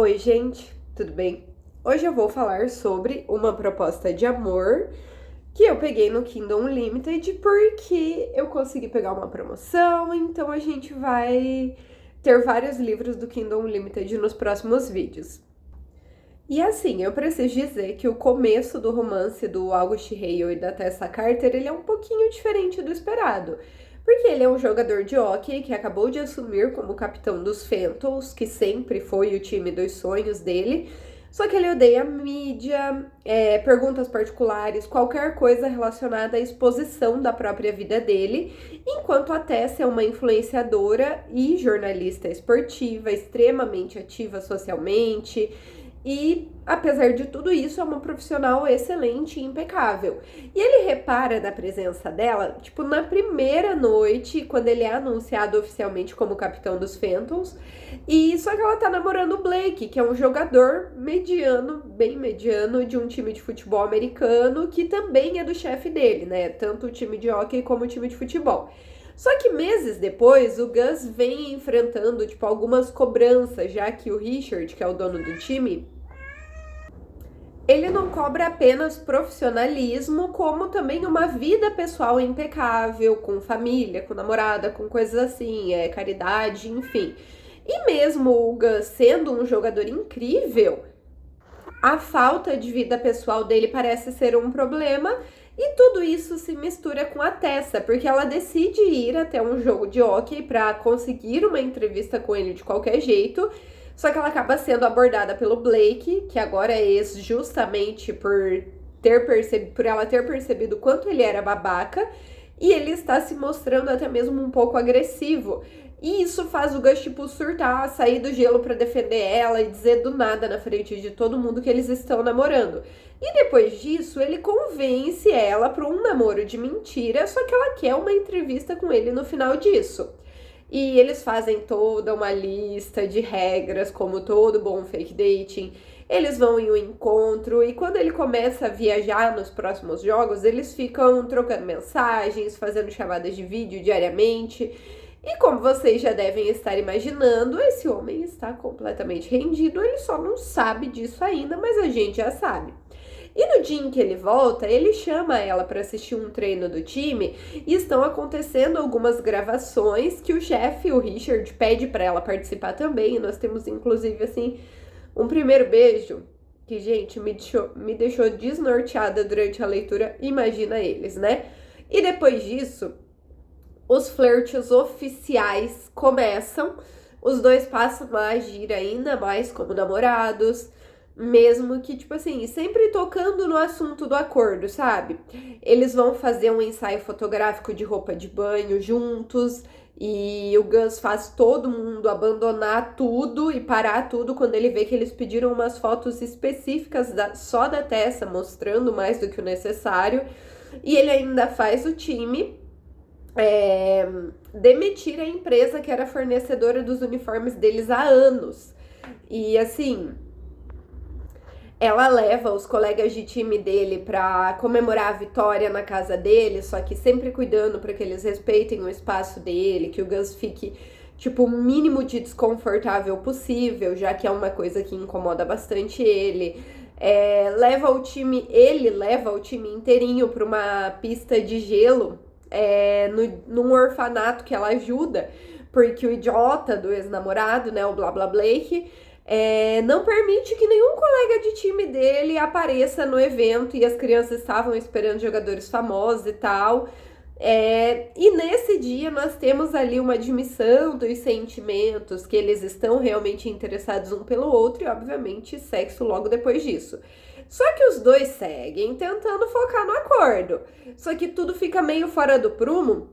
Oi, gente, tudo bem? Hoje eu vou falar sobre uma proposta de amor que eu peguei no Kindle Unlimited porque eu consegui pegar uma promoção, então a gente vai ter vários livros do Kindle Unlimited nos próximos vídeos. E assim, eu preciso dizer que o começo do romance do August Hale e da Tessa Carter, ele é um pouquinho diferente do esperado. Porque ele é um jogador de hóquei que acabou de assumir como capitão dos Phantoms, que sempre foi o time dos sonhos dele. Só que ele odeia a mídia, perguntas particulares, qualquer coisa relacionada à exposição da própria vida dele, enquanto a Tessa é uma influenciadora e jornalista esportiva, extremamente ativa socialmente, e, apesar de tudo isso, é uma profissional excelente e impecável. E ele repara da presença dela, tipo, na primeira noite, quando ele é anunciado oficialmente como capitão dos Phantoms. E só que ela tá namorando o Blake, que é um jogador mediano, bem mediano, de um time de futebol americano, que também é do chefe dele, né? Tanto o time de hóquei como o time de futebol. Só que meses depois, o Gus vem enfrentando, tipo, algumas cobranças, já que o Richard, que é o dono do time, ele não cobra apenas profissionalismo, como também uma vida pessoal impecável, com família, com namorada, com coisas assim, caridade, enfim. E mesmo o Gus sendo um jogador incrível, a falta de vida pessoal dele parece ser um problema, e tudo isso se mistura com a Tessa, porque ela decide ir até um jogo de hóquei para conseguir uma entrevista com ele de qualquer jeito. Só que ela acaba sendo abordada pelo Blake, que agora é ex, justamente por ela ter percebido quanto ele era babaca, e ele está se mostrando até mesmo um pouco agressivo. E isso faz o Gus, tipo, surtar, sair do gelo pra defender ela e dizer do nada na frente de todo mundo que eles estão namorando. E depois disso, ele convence ela pra um namoro de mentira, só que ela quer uma entrevista com ele no final disso. E eles fazem toda uma lista de regras, como todo bom fake dating. Eles vão em um encontro e quando ele começa a viajar nos próximos jogos, eles ficam trocando mensagens, fazendo chamadas de vídeo diariamente. E como vocês já devem estar imaginando, esse homem está completamente rendido, ele só não sabe disso ainda, mas a gente já sabe. E no dia em que ele volta, ele chama ela para assistir um treino do time e estão acontecendo algumas gravações que o chefe, o Richard, pede para ela participar também. E nós temos, inclusive, assim, um primeiro beijo que, gente, me deixou desnorteada durante a leitura. Imagina eles, né? E depois disso, os flirts oficiais começam, os dois passam a agir ainda mais como namorados, mesmo que, tipo assim, sempre tocando no assunto do acordo, sabe? Eles vão fazer um ensaio fotográfico de roupa de banho juntos, e o Gus faz todo mundo abandonar tudo e parar tudo quando ele vê que eles pediram umas fotos específicas só da Tessa, mostrando mais do que o necessário. E ele ainda faz o time demitir a empresa que era fornecedora dos uniformes deles há anos. E assim, ela leva os colegas de time dele pra comemorar a vitória na casa dele, só que sempre cuidando para que eles respeitem o espaço dele, que o Gus fique, tipo, o mínimo de desconfortável possível, já que é uma coisa que incomoda bastante ele. Ele leva o time inteirinho pra uma pista de gelo, num orfanato que ela ajuda, porque o idiota do ex-namorado, né, o Blá Blá Blake, não permite que nenhum colega de time dele apareça no evento, e as crianças estavam esperando jogadores famosos e tal. E nesse dia nós temos ali uma admissão dos sentimentos, que eles estão realmente interessados um pelo outro, e obviamente sexo logo depois disso. Só que os dois seguem tentando focar no acordo. Só que tudo fica meio fora do prumo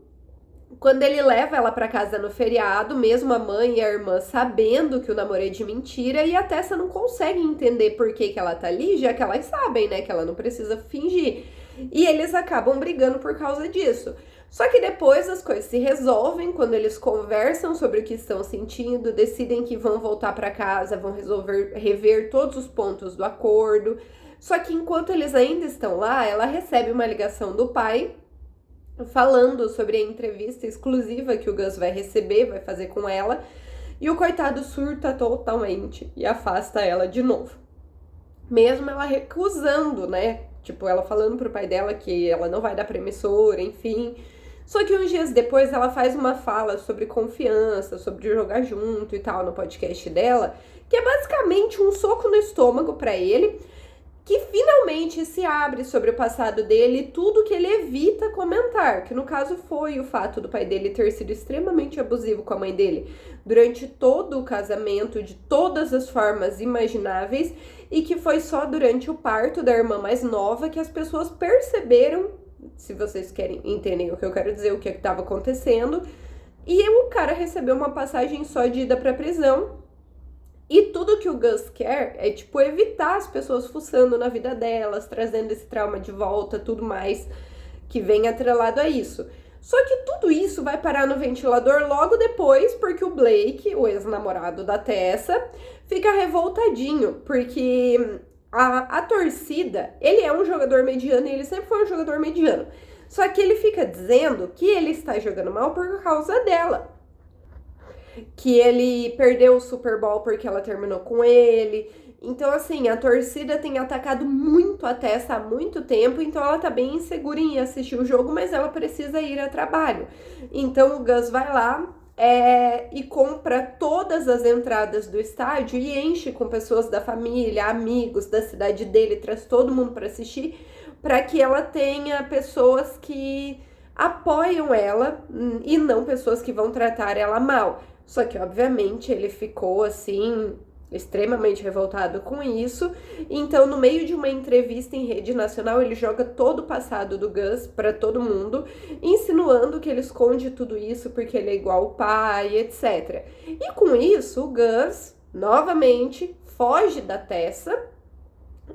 quando ele leva ela pra casa no feriado, mesmo a mãe e a irmã sabendo que o namoro é de mentira, e a Tessa não consegue entender por que ela tá ali, já que elas sabem, né, que ela não precisa fingir. E eles acabam brigando por causa disso. Só que depois as coisas se resolvem quando eles conversam sobre o que estão sentindo, decidem que vão voltar pra casa, vão rever todos os pontos do acordo. Só que enquanto eles ainda estão lá, ela recebe uma ligação do pai falando sobre a entrevista exclusiva que o Gus vai receber, vai fazer com ela, E o coitado surta totalmente e afasta ela de novo. Mesmo ela recusando, né? Tipo, ela falando pro pai dela que ela não vai dar pra emissora, enfim. Só que uns dias depois ela faz uma fala sobre confiança, sobre jogar junto e tal no podcast dela, que é basicamente um soco no estômago pra ele, que finalmente se abre sobre o passado dele e tudo que ele evita comentar, que no caso foi o fato do pai dele ter sido extremamente abusivo com a mãe dele durante todo o casamento, de todas as formas imagináveis, e que foi só durante o parto da irmã mais nova que as pessoas perceberam, se vocês querem entender o que eu quero dizer, o que estava acontecendo, e o cara recebeu uma passagem só de ida pra prisão. E tudo que o Gus quer é, tipo, evitar as pessoas fuçando na vida delas, trazendo esse trauma de volta, tudo mais que vem atrelado a isso. Só que tudo isso vai parar no ventilador logo depois, porque o Blake, o ex-namorado da Tessa, fica revoltadinho, porque a torcida, ele é um jogador mediano e ele sempre foi um jogador mediano. Só que ele fica dizendo que ele está jogando mal por causa dela. Que ele perdeu o Super Bowl porque ela terminou com ele. Então, assim, a torcida tem atacado muito a Tessa há muito tempo, então ela tá bem insegura em assistir o jogo, mas ela precisa ir a trabalho. Então o Gus vai lá e compra todas as entradas do estádio e enche com pessoas da família, amigos da cidade dele, traz todo mundo para assistir, para que ela tenha pessoas que apoiam ela e não pessoas que vão tratar ela mal. Só que, obviamente, ele ficou, assim, extremamente revoltado com isso. Então, no meio de uma entrevista em rede nacional, ele joga todo o passado do Gus pra todo mundo, insinuando que ele esconde tudo isso porque ele é igual ao pai, etc. E com isso, o Gus, novamente, foge da Tessa,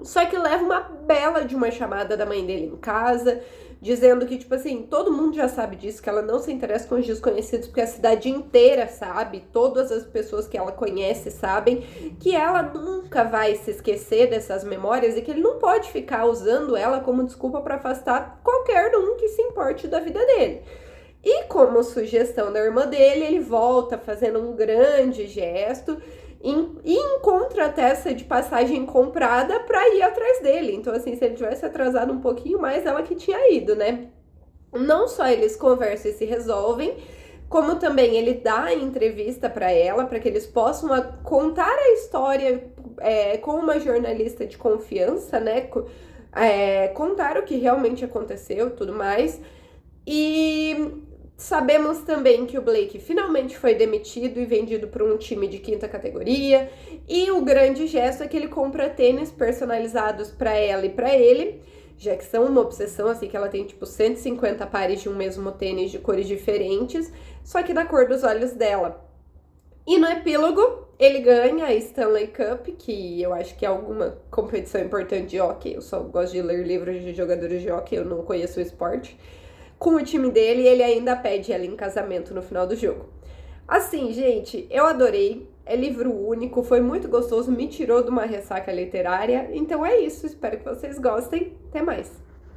só que leva uma bela de uma chamada da mãe dele em casa, dizendo que, tipo assim, todo mundo já sabe disso, que ela não se interessa com os desconhecidos, porque a cidade inteira sabe, todas as pessoas que ela conhece sabem, que ela nunca vai se esquecer dessas memórias e que ele não pode ficar usando ela como desculpa para afastar qualquer um que se importe da vida dele. E como sugestão da irmã dele, ele volta fazendo um grande gesto e encontra a Tessa de passagem comprada pra ir atrás dele. Então, assim, se ele tivesse atrasado um pouquinho mais, ela que tinha ido, né? Não só eles conversam e se resolvem, como também ele dá a entrevista pra ela, para que eles possam contar a história com uma jornalista de confiança, né? Contar o que realmente aconteceu e tudo mais. E sabemos também que o Blake finalmente foi demitido e vendido para um time de 5ª categoria. E o grande gesto é que ele compra tênis personalizados para ela e para ele, já que são uma obsessão, assim, que ela tem tipo 150 pares de um mesmo tênis de cores diferentes, só que da cor dos olhos dela. E no epílogo, ele ganha a Stanley Cup, que eu acho que é alguma competição importante de hóquei. Eu só gosto de ler livros de jogadores de hóquei, eu não conheço o esporte. Com o time dele, ele ainda pede ela em casamento no final do jogo. Assim, gente, eu adorei. É livro único, foi muito gostoso, me tirou de uma ressaca literária. Então é isso, espero que vocês gostem. Até mais!